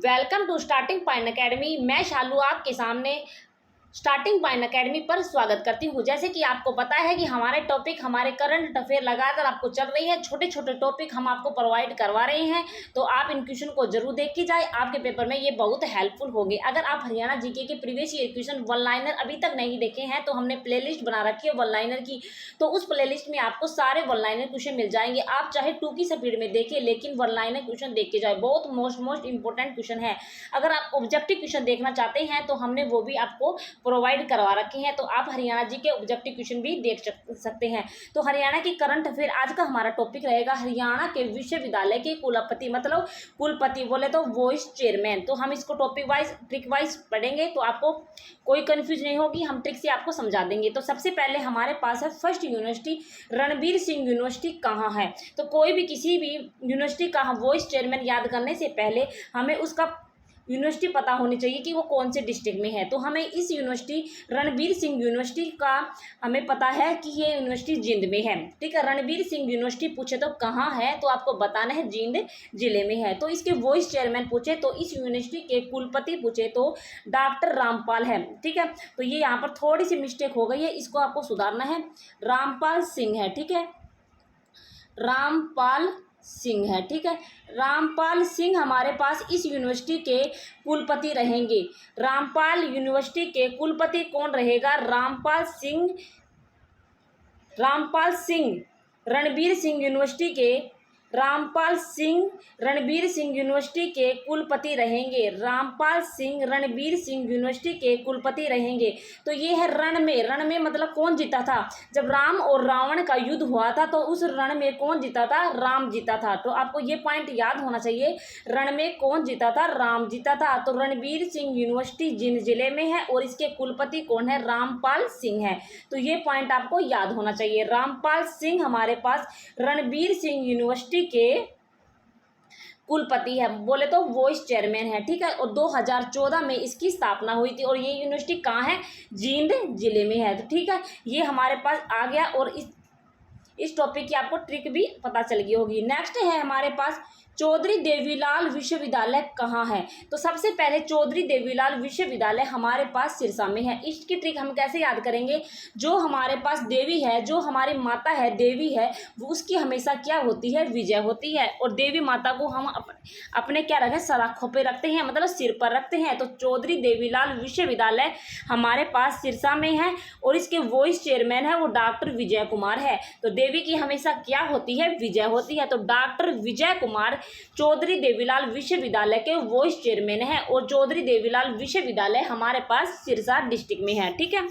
Welcome to starting point academy. मैं शालू आपके सामने स्टार्टिंग पॉइंट एकेडमी पर स्वागत करती हूँ। जैसे कि आपको पता है कि हमारे टॉपिक हमारे करंट अफेयर लगातार आपको चल रही है, छोटे छोटे टॉपिक हम आपको प्रोवाइड करवा रहे हैं, तो आप इन क्वेश्चन को जरूर देख के जाए, आपके पेपर में ये बहुत हेल्पफुल होंगे। अगर आप हरियाणा जीके के previous year question one liner अभी तक नहीं देखे हैं तो हमने प्ले लिस्ट बना रखी है वन लाइनर की, तो उस प्ले लिस्ट में आपको सारे वन लाइनर क्वेश्चन मिल जाएंगे। आप चाहे 2 की स्पीड में देखें लेकिन वन लाइनर क्वेश्चन देख के जाए, बहुत मोस्ट इंपॉर्टेंट क्वेश्चन है। अगर आप ऑब्जेक्टिव क्वेश्चन देखना चाहते हैं तो हमने वो भी आपको प्रोवाइड करवा रखे हैं, तो आप हरियाणा जी के ऑब्जेक्टिव क्वेश्चन भी देख सकते हैं। तो हरियाणा की करंट अफेयर आज का हमारा टॉपिक रहेगा हरियाणा के विश्वविद्यालय के कुलपति, मतलब कुलपति बोले तो वाइस चेयरमैन। तो हम इसको टॉपिक वाइज ट्रिक वाइज पढ़ेंगे तो आपको कोई कंफ्यूज नहीं होगी, हम ट्रिक से आपको समझा देंगे। तो सबसे पहले हमारे पास है first university Ranbir Singh university कहाँ है। तो कोई भी किसी भी यूनिवर्सिटी का वाइस चेयरमैन याद करने से पहले हमें उसका यूनिवर्सिटी पता होनी चाहिए कि वो कौन से डिस्ट्रिक्ट में है। तो हमें इस यूनिवर्सिटी रणबीर सिंह यूनिवर्सिटी का हमें पता है कि ये यूनिवर्सिटी जींद में है। ठीक है, रणबीर सिंह यूनिवर्सिटी पूछे तो कहाँ है, तो आपको बताना है जींद जिले में है। तो इसके वाइस चेयरमैन पूछे तो इस यूनिवर्सिटी के कुलपति पूछे तो डॉक्टर रामपाल है। ठीक है, तो ये यहाँ पर थोड़ी सी मिस्टेक हो गई है, इसको आपको सुधारना है। रामपाल सिंह है, ठीक है, रामपाल सिंह है। ठीक है, रामपाल सिंह हमारे पास इस यूनिवर्सिटी के कुलपति रहेंगे। रामपाल यूनिवर्सिटी के कुलपति कौन रहेगा? रामपाल सिंह रणबीर सिंह यूनिवर्सिटी के रामपाल सिंह रणबीर सिंह यूनिवर्सिटी के कुलपति रहेंगे। रामपाल सिंह रणबीर सिंह यूनिवर्सिटी के कुलपति रहेंगे। तो ये है रण में मतलब कौन जीता था? जब राम और रावण का युद्ध हुआ था तो उस रण में कौन जीता था? राम जीता था। तो आपको ये पॉइंट याद होना चाहिए, रण में कौन जीता था? राम जीता था। तो रणबीर सिंह यूनिवर्सिटी जींद जिले में है और इसके कुलपति कौन है? रामपाल सिंह है। तो ये पॉइंट आपको याद होना चाहिए। रामपाल सिंह हमारे पास रणबीर सिंह यूनिवर्सिटी के कुलपति है, बोले तो वाइस चेयरमैन है। ठीक है, और 2014 में इसकी स्थापना हुई थी और ये यूनिवर्सिटी कहाँ है? जींद जिले में है। तो ठीक है, ये हमारे पास आ गया और इस टॉपिक की आपको ट्रिक भी पता चल गई होगी। नेक्स्ट है हमारे पास चौधरी देवीलाल विश्वविद्यालय कहाँ है। तो सबसे पहले चौधरी देवीलाल विश्वविद्यालय हमारे पास सिरसा में है। इसकी ट्रिक हम कैसे याद करेंगे? जो हमारे पास देवी है, जो हमारी माता है, देवी है, वो उसकी हमेशा क्या होती है? विजय होती है। और देवी माता को हम अपने क्या रखें? सलाखों पे रखते हैं, मतलब सिर पर रखते हैं। तो चौधरी देवीलाल विश्वविद्यालय हमारे पास सिरसा में है और इसके वाइस चेयरमैन है वो डॉक्टर विजय कुमार है। तो देवी की हमेशा क्या होती है? विजय होती है। तो डॉक्टर विजय कुमार चौधरी देवीलाल विश्वविद्यालय के वाइस चेयरमैन है और चौधरी देवीलाल विश्वविद्यालय हमारे पास सिरसा डिस्ट्रिक्ट में है। ठीक है,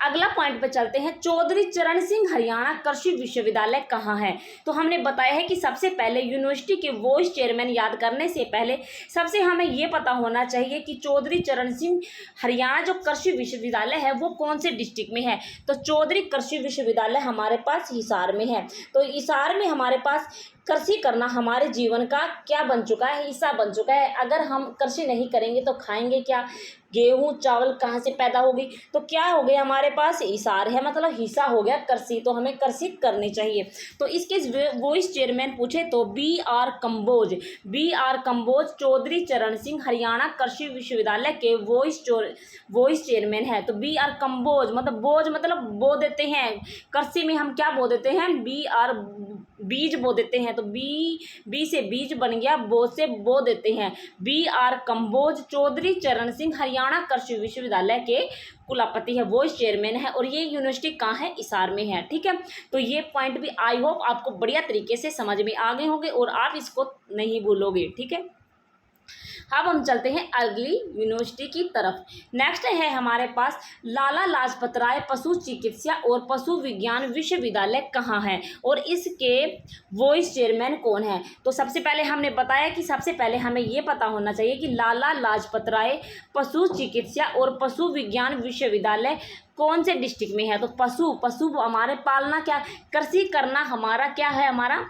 अगला पॉइंट पे चलते हैं। चौधरी चरण सिंह हरियाणा कृषि विश्वविद्यालय कहाँ है? तो हमने बताया है कि सबसे पहले यूनिवर्सिटी के वाइस चेयरमैन याद करने से पहले सबसे हमें ये पता होना चाहिए कि चौधरी चरण सिंह हरियाणा जो कृषि विश्वविद्यालय है वो कौन से डिस्ट्रिक्ट में है। तो चौधरी कृषि विश्वविद्यालय हमारे पास हिसार में है। तो हिसार में हमारे पास कृषि करना हमारे जीवन का क्या बन चुका है? हिस्सा बन चुका है। अगर हम कृषि नहीं करेंगे तो खाएंगे क्या? गेहूं चावल कहाँ से पैदा होगी? तो क्या हो गया हमारे पास? हिसार है, मतलब हिस्सा हो गया कृषि, तो हमें कृषि करनी चाहिए। तो इसके वाइस चेयरमैन पूछे तो बी.आर. कंबोज चौधरी चरण सिंह हरियाणा कृषि विश्वविद्यालय के वाइस चेयरमैन है। तो बी.आर. कंबोज मतलब बोझ मतलब बो देते हैं, कृषि में हम क्या बो देते हैं? बीज बो देते हैं। तो बी से बीज बन गया, बो से बो देते हैं। बी.आर. कंबोज चौधरी चरण सिंह हरियाणा कृषि विश्वविद्यालय के कुलपति है, वाइस चेयरमैन है और ये यूनिवर्सिटी कहाँ है? हिसार में है। ठीक है, तो ये पॉइंट भी आई होप आपको बढ़िया तरीके से समझ में आ गए होंगे और आप इसको नहीं भूलोगे। ठीक है, अब हम चलते हैं अगली यूनिवर्सिटी की तरफ। नेक्स्ट है हमारे पास लाला लाजपत राय पशु चिकित्सा और पशु विज्ञान विश्वविद्यालय कहाँ है और इसके वाइस चेयरमैन कौन है। तो सबसे पहले हमने बताया कि सबसे पहले हमें ये पता होना चाहिए कि लाला लाजपत राय पशु चिकित्सा और पशु विज्ञान विश्वविद्यालय कौन से डिस्ट्रिक्ट में है। तो पशु हमारे पालना क्या? कृषि करना हमारा क्या है? हमारा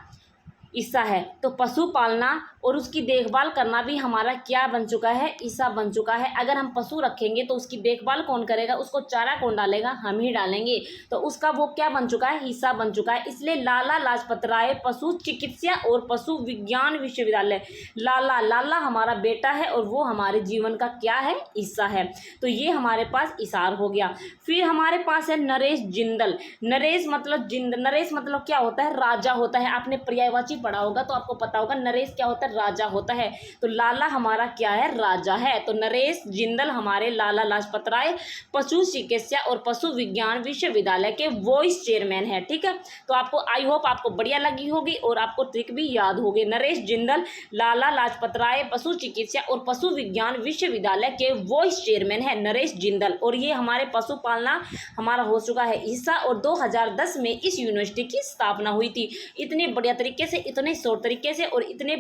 हिस्सा है। तो पशु पालना और उसकी देखभाल करना भी हमारा क्या बन चुका है, हिस्सा बन चुका है। अगर हम पशु रखेंगे तो उसकी देखभाल कौन करेगा, उसको चारा कौन डालेगा, हम ही डालेंगे, तो उसका वो क्या बन चुका है, हिस्सा बन चुका है। इसलिए लाला लाजपत राय पशु चिकित्सा और पशु विज्ञान विश्वविद्यालय, लाला हमारा बेटा है और वो हमारे जीवन का क्या है, हिस्सा है। तो ये हमारे पास इशार हो गया। फिर हमारे पास है नरेश जिंदल। नरेश मतलब क्या होता है, राजा होता है। आपने पर्यायवाची पढ़ा होगा तो आपको पता होगा नरेश क्या होता है, राजा होता है। तो लाला हमारा क्या है, राजा है। तो नरेश जिंदल हमारे लाला लाजपत राय पशु चिकित्सा और पशु विज्ञान विश्वविद्यालय के वाइस चेयरमैन है। ठीक है, तो आपको आई होप आपको बढ़िया लगी होगी और आपको ट्रिक भी याद होगी। नरेश जिंदल लाला लाजपत राय पशु चिकित्सा और पशु विज्ञान विश्वविद्यालय के वाइस चेयरमैन है नरेश जिंदल, और ये हमारे पशुपालना हमारा हो चुका है हिस्सा। और 2010 में इस यूनिवर्सिटी की स्थापना हुई थी। इतने बढ़िया तरीके से, इतने शॉर्ट तरीके से और इतने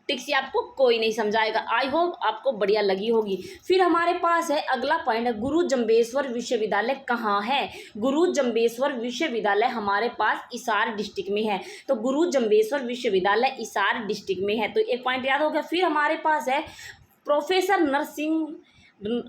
टिक से आपको कोई नहीं समझाएगा। आई होप आपको बढ़िया लगी होगी। फिर हमारे पास है अगला पॉइंट है, गुरु जम्बेश्वर विश्वविद्यालय कहाँ है। गुरु जम्बेश्वर विश्वविद्यालय हमारे पास हिसार डिस्ट्रिक्ट में है। तो गुरु जम्बेश्वर विश्वविद्यालय हिसार डिस्ट्रिक्ट में है, तो एक पॉइंट याद हो गया। फिर हमारे पास है प्रोफेसर नरसिंह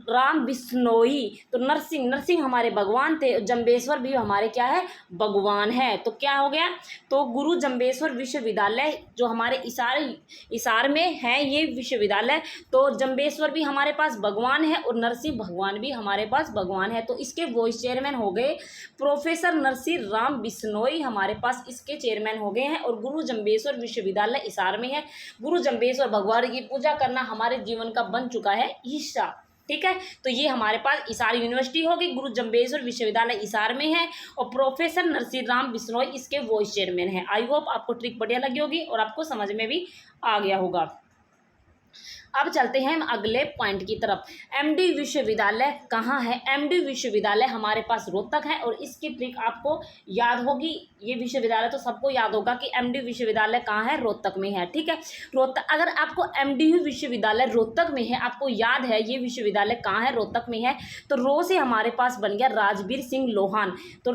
राम बिश्नोई। तो नरसिंह हमारे भगवान थे, जम्बेश्वर भी हमारे क्या है, भगवान है। तो क्या हो गया, तो गुरु जम्बेश्वर विश्वविद्यालय जो हमारे हिसार में है ये विश्वविद्यालय, तो जम्बेश्वर भी हमारे पास भगवान है और नरसिंह भगवान भी हमारे पास भगवान है। तो इसके वाइस चेयरमैन हो गए प्रोफेसर नरसिंह राम बिश्नोई, हमारे पास इसके चेयरमैन हो गए हैं। और गुरु जम्बेश्वर विश्वविद्यालय हिसार में है। गुरु जम्बेश्वर भगवान की पूजा करना हमारे जीवन का बन चुका है हिस्सा। ठीक है, तो ये हमारे पास हिसार यूनिवर्सिटी होगी। गुरु जम्बेश्वर विश्वविद्यालय हिसार में है और प्रोफेसर नरसिंह राम बिश्नोई इसके वाइस चेयरमैन है। आई होप आपको ट्रिक बढ़िया लगी होगी और आपको समझ में भी आ गया होगा। अब चलते हैं हम अगले पॉइंट की तरफ। एमडी विश्वविद्यालय कहाँ है। एमडी विश्वविद्यालय हमारे पास रोहतक है और इसकी ट्रिक आपको याद होगी। ये विश्वविद्यालय तो सबको याद होगा कि एमडी विश्वविद्यालय कहाँ है, रोहतक में है। ठीक है, रोहतक, अगर आपको एमडी विश्वविद्यालय रोहतक में है, आपको याद है ये विश्वविद्यालय कहाँ है, रोहतक में है, तो रो से हमारे पास बन गया राजबीर सिंह लोहान। तो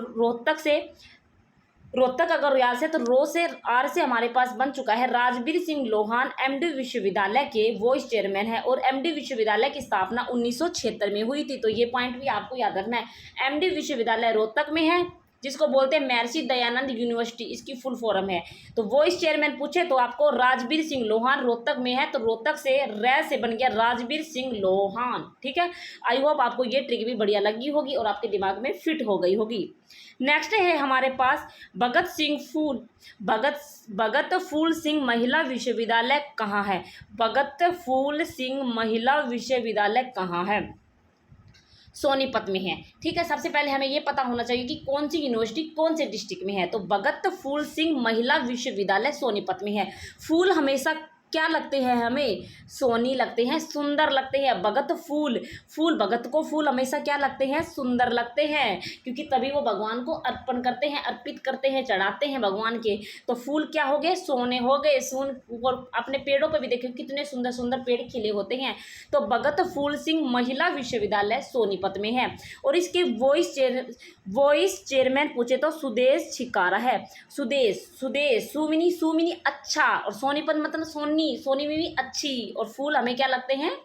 रोहतक अगर याद से, तो रो से आर से हमारे पास बन चुका है राजबीर सिंह लोहान एमडी विश्वविद्यालय के वाइस चेयरमैन है। और एमडी विश्वविद्यालय की स्थापना 1976 में हुई थी। तो ये पॉइंट भी आपको याद रखना है। एमडी विश्वविद्यालय रोहतक में है, जिसको बोलते हैं महर्षि दयानंद यूनिवर्सिटी, इसकी फुल फॉर्म है। तो वाइस चेयरमैन पूछे तो आपको राजबीर सिंह लोहान रोहतक में है, तो रोहतक से रै से बन गया राजबीर सिंह लोहान। ठीक है, आई होप आपको ये ट्रिक भी बढ़िया लगी होगी और आपके दिमाग में फिट हो गई होगी। नेक्स्ट है हमारे पास भगत फूल सिंह महिला विश्वविद्यालय कहाँ है। भगत फूल सिंह महिला विश्वविद्यालय कहाँ है, सोनीपत में है। ठीक है, सबसे पहले हमें ये पता होना चाहिए कि कौन सी यूनिवर्सिटी कौन से डिस्ट्रिक्ट में है। तो भगत फूल सिंह महिला विश्वविद्यालय सोनीपत में है। फूल हमेशा क्या लगते हैं, हमें सोनी लगते हैं, सुंदर लगते हैं। भगत भगत को फूल हमेशा क्या लगते हैं, सुंदर लगते हैं, क्योंकि तभी वो भगवान को अर्पण करते हैं, अर्पित करते हैं, चढ़ाते हैं भगवान के। तो फूल क्या हो गए, सोने हो गए। और अपने पेड़ों पे भी देखिए कितने सुंदर सुंदर पेड़ खिले होते हैं। तो भगत फूल सिंह महिला विश्वविद्यालय सोनीपत में है। और इसके वॉइस चेयरमैन पूछे तो सुदेश छिकारा है। सुदेश सुमिनी अच्छा, और सोनीपत मतलब सोनी में भी अच्छी, और फूल हमें क्या लगते हैं,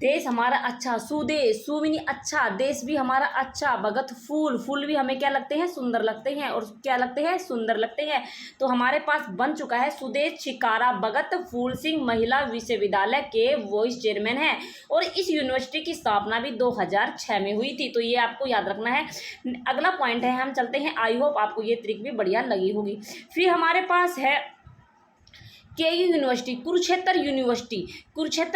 देश हमारा अच्छा। सुदेश सुमिनी अच्छा, देश भी हमारा अच्छा। भगत फूल भी हमें क्या लगते हैं, सुंदर लगते हैं, और क्या लगते हैं, सुंदर लगते हैं। तो हमारे पास बन चुका है सुदेश छिकारा भगत फूल सिंह महिला विश्वविद्यालय के वाइस चेयरमैन है। और इस यूनिवर्सिटी की स्थापना भी 2006 में हुई थी। तो ये आपको याद रखना है। अगला पॉइंट है, हम चलते हैं। आई होप आपको ये ट्रिक भी बढ़िया लगी होगी। फिर हमारे पास है केयू यूनिवर्सिटी, कुरुक्षेत्र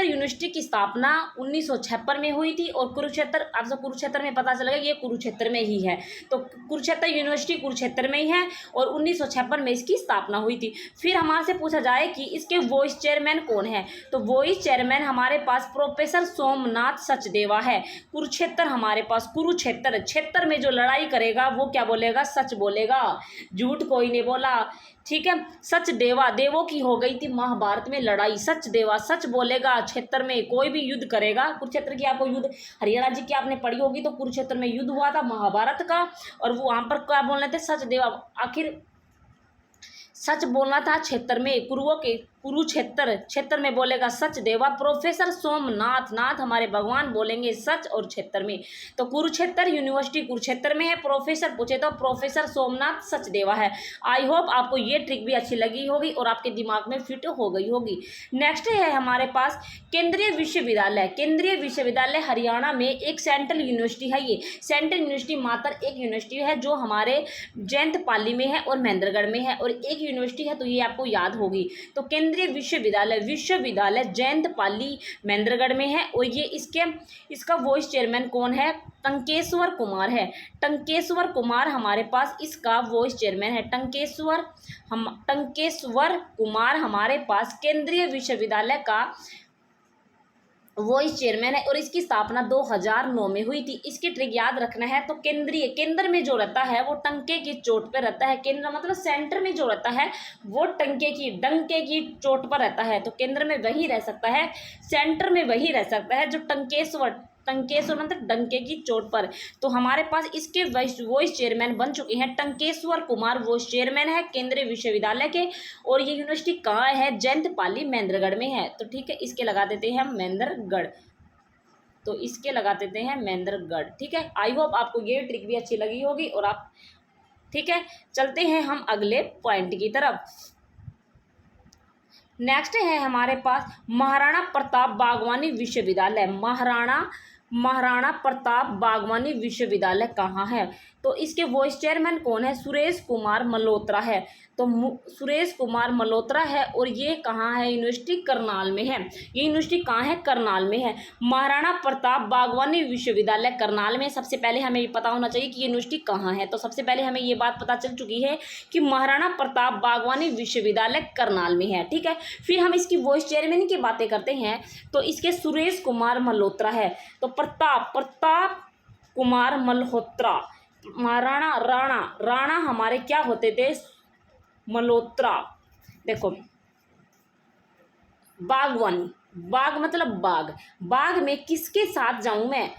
यूनिवर्सिटी की स्थापना 1956 में हुई थी। और कुरुक्षेत्र, आपसे कुरुक्षेत्र में पता चलेगा ये कुरुक्षेत्र में ही है। तो कुरुक्षेत्र यूनिवर्सिटी कुरुक्षेत्र में ही है और 1956 में इसकी स्थापना हुई थी। फिर हमारे से पूछा जाए कि इसके वाइस चेयरमैन कौन है, तो वाइस चेयरमैन हमारे पास प्रोफेसर सोमनाथ सचदेवा है। कुरुक्षेत्र हमारे पास, कुरुक्षेत्र क्षेत्र में जो लड़ाई करेगा वो क्या बोलेगा, सच बोलेगा, झूठ कोई नहीं बोला। ठीक है, सच देवों की हो गई थी महाभारत में लड़ाई। सच देवा सच बोलेगा, क्षेत्र में कोई भी युद्ध करेगा। कुरुक्षेत्र की आपको युद्ध हरियाणा जी की आपने पढ़ी होगी, तो कुरुक्षेत्र में युद्ध हुआ था महाभारत का, और वो वहां पर क्या बोल रहे थे, सच देवा। आखिर सच बोलना था क्षेत्र में, कुरुक्षेत्र क्षेत्र में बोलेगा सच देवा। प्रोफेसर सोमनाथ, नाथ हमारे भगवान, बोलेंगे सच और क्षेत्र में। तो कुरुक्षेत्र यूनिवर्सिटी कुरुक्षेत्र में है, प्रोफेसर पूछे तो प्रोफेसर सोमनाथ सच देवा है। आई होप आपको ये ट्रिक भी अच्छी लगी होगी और आपके दिमाग में फिट हो गई होगी। नेक्स्ट है हमारे पास केंद्रीय विश्वविद्यालय। केंद्रीय विश्वविद्यालय हरियाणा में एक सेंट्रल यूनिवर्सिटी है। ये सेंट्रल यूनिवर्सिटी मात्र एक यूनिवर्सिटी है जो हमारे जयंत पाली में है और महेंद्रगढ़ में है, और एक यूनिवर्सिटी है तो ये आपको याद होगी। तो केंद्रीय विश्वविद्यालय जयंत पाली महेंद्रगढ़ में है, और ये इसका वाइस चेयरमैन कौन है? टंकेश्वर कुमार है। टंकेश्वर कुमार हमारे पास इसका वाइस चेयरमैन है। टंकेश्वर कुमार हमारे पास केंद्रीय विश्वविद्यालय का वाइस चेयरमैन है, और इसकी स्थापना 2009 में हुई थी। इसकी ट्रिक याद रखना है। तो केंद्र में जो रहता है वो टंके की चोट पर रहता है। केंद्र मतलब सेंटर में जो रहता है वो डंके की चोट पर रहता है। तो केंद्र में वही रह सकता है, सेंटर में वही रह सकता है जो टंकेश्वर मतलब डंके की चोट पर। तो हमारे पास इसके वाइस चेयरमैन बन चुके हैं टंकेश्वर कुमार, वाइस चेयरमैन है केंद्रीय विश्वविद्यालय के, और ये यूनिवर्सिटी कहाँ है? जयंत पाली महेंद्रगढ़ में है। तो ठीक है, इसके लगा देते हैं महेंद्रगढ़। तो इसके लगा देते हैं महेंद्रगढ़। ठीक है, आई होप आपको ये ट्रिक भी अच्छी लगी होगी और आप ठीक है। चलते हैं हम अगले पॉइंट की तरफ। नेक्स्ट है हमारे पास महाराणा प्रताप बागवानी विश्वविद्यालय। महाराणा प्रताप बागवानी विश्वविद्यालय कहाँ है? तो इसके वाइस चेयरमैन कौन है? सुरेश कुमार मल्होत्रा है। तो सुरेश कुमार मल्होत्रा है, और ये कहाँ है? यूनिवर्सिटी करनाल में है। ये यूनिवर्सिटी कहाँ है? करनाल में है। महाराणा प्रताप बागवानी विश्वविद्यालय करनाल में। सबसे पहले हमें ये पता होना चाहिए कि ये यूनिवर्सिटी कहाँ है। तो सबसे पहले हमें ये बात पता चल चुकी है कि महाराणा प्रताप बागवानी विश्वविद्यालय करनाल में है। ठीक है, फिर हम इसकी वाइस चेयरमैन की बातें करते हैं। तो इसके सुरेश कुमार मल्होत्रा है। तो प्रताप कुमार मल्होत्रा। राणा हमारे क्या होते थे? मल्होत्रा। देखो, बागवानी, बाग मतलब बाग में किसके साथ जाऊं मैं?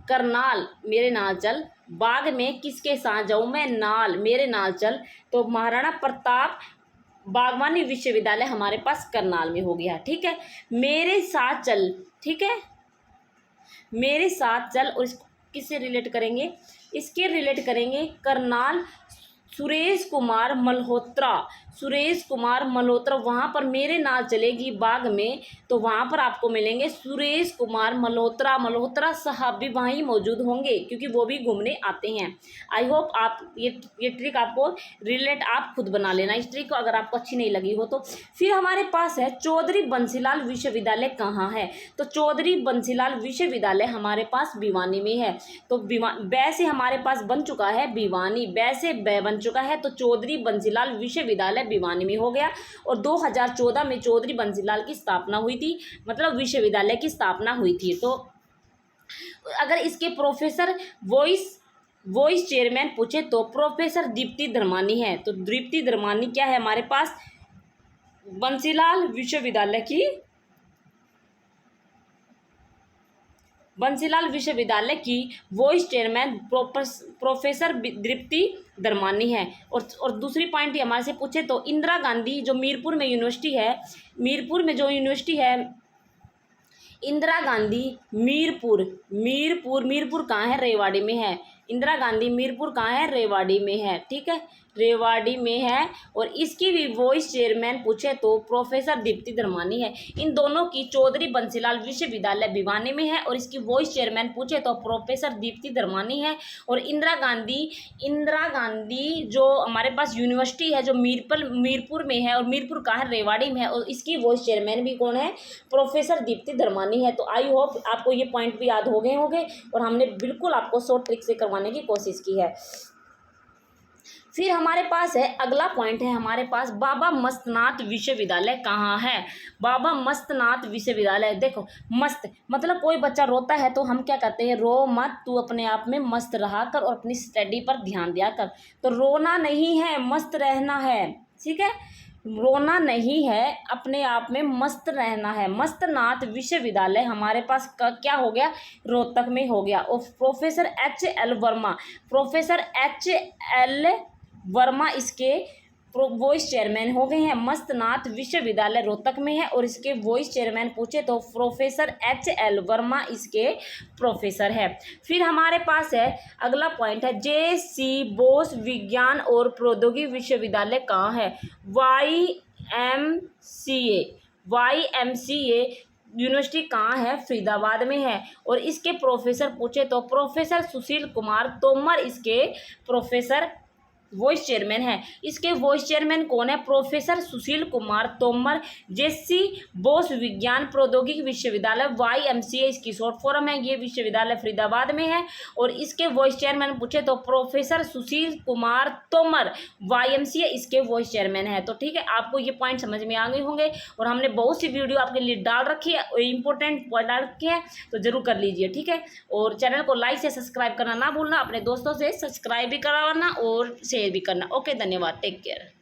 करनाल, मेरे नाल चल। बाग में किसके साथ जाऊं मैं? नाल, मेरे नाल चल। तो महाराणा प्रताप बागवानी विश्वविद्यालय हमारे पास करनाल में हो गया। ठीक है, मेरे साथ चल। ठीक है, मेरे साथ चल, और इसको किससे रिलेट करेंगे? इसके रिलेट करेंगे करनाल सुरेश कुमार मल्होत्रा। वहाँ पर मेरे नाल चलेगी बाग में, तो वहाँ पर आपको मिलेंगे सुरेश कुमार मल्होत्रा साहब भी वहीं मौजूद होंगे, क्योंकि वो भी घूमने आते हैं। आई होप आप ये ट्रिक आपको रिलेट आप खुद बना लेना इस ट्रिक को, अगर आपको अच्छी नहीं लगी हो तो। फिर हमारे पास है चौधरी बंसीलाल विश्वविद्यालय कहाँ है? तो चौधरी बंसीलाल विश्वविद्यालय हमारे पास भिवानी में है। तो वैसे हमारे पास बन चुका है भिवानी, वैसे बन चुका है। तो चौधरी बंसीलाल विश्वविद्यालय भिवानी में हो गया, और 2014 में चौधरी बंसीलाल की स्थापना हुई थी, मतलब विश्वविद्यालय की स्थापना हुई थी। तो अगर इसके प्रोफेसर वॉइस चेयरमैन पूछे तो प्रोफेसर दीप्ति धर्मानी है। तो दीप्ति धर्मानी क्या है हमारे पास? बंसीलाल विश्वविद्यालय की वॉइस चेयरमैन प्रोफेसर दीप्ति धर्मानी है। और दूसरी पॉइंट ही हमारे से पूछे तो इंदिरा गांधी जो मीरपुर में जो यूनिवर्सिटी है इंदिरा गांधी मीरपुर कहाँ है? रेवाड़ी में है। इंदिरा गांधी मीरपुर कहाँ है? रेवाड़ी में है। ठीक है, रेवाड़ी में है, और इसकी भी वॉइस चेयरमैन पूछे तो प्रोफेसर दीप्ति धर्मानी है। इन दोनों की चौधरी बंसीलाल विश्वविद्यालय भिवानी में है, और इसकी वॉइस चेयरमैन पूछे तो प्रोफेसर दीप्ति धर्मानी है। और इंदिरा गांधी जो हमारे पास यूनिवर्सिटी है जो मीरपुर में है, और मीरपुर कहाँ है? रेवाड़ी में है, और इसकी वॉइस चेयरमैन भी कौन है? प्रोफेसर दीप्ति धर्मानी है। तो आई होप आपको ये पॉइंट भी याद हो गए होंगे, और हमने बिल्कुल आपको शॉर्ट ट्रिक से करवाने की कोशिश की है। फिर हमारे पास है अगला पॉइंट है हमारे पास बाबा मस्तनाथ विश्वविद्यालय कहाँ है? बाबा मस्तनाथ विश्वविद्यालय। देखो, मस्त मतलब कोई बच्चा रोता है तो हम क्या कहते हैं? रो मत, तू अपने आप में मस्त रहा कर और अपनी स्टडी पर ध्यान दिया कर। तो रोना नहीं है, मस्त रहना है। ठीक है, रोना नहीं है, अपने आप में मस्त रहना है। मस्तनाथ विश्वविद्यालय हमारे पास क्या हो गया? रोहतक में हो गया। और प्रोफेसर एच एल वर्मा इसके वाइस चेयरमैन हो गए हैं मस्तनाथ विश्वविद्यालय रोहतक में है, और इसके वाइस चेयरमैन पूछे तो प्रोफेसर HL वर्मा इसके प्रोफेसर है। फिर हमारे पास है अगला पॉइंट है JC बोस विज्ञान और प्रौद्योगिकी विश्वविद्यालय कहाँ है? YMCA यूनिवर्सिटी कहाँ है? फरीदाबाद में है। और इसके प्रोफेसर पूछे तो प्रोफेसर सुशील कुमार तोमर इसके प्रोफेसर वाइस चेयरमैन है। इसके वाइस चेयरमैन कौन है? प्रोफेसर सुशील कुमार तोमर। JC बोस विज्ञान प्रौद्योगिकी विश्वविद्यालय YMCA इसकी शॉर्ट फॉर्म है। ये विश्वविद्यालय फरीदाबाद में है। और इसके वाइस चेयरमैन पूछे तो प्रोफेसर सुशील कुमार तोमर YMCA इसके वाइस चेयरमैन है। तो ठीक है, आपको ये पॉइंट समझ में आ गए होंगे, और हमने बहुत सी वीडियो आपके लिए डाल रखी है, इंपॉर्टेंट पॉइंट डाल रखे हैं, तो जरूर कर लीजिए। ठीक है, और चैनल को लाइक से सब्सक्राइब करना ना भूलना, अपने दोस्तों से सब्सक्राइब भी करवाना और शेयर भी करना। ओके, धन्यवाद, टेक केयर।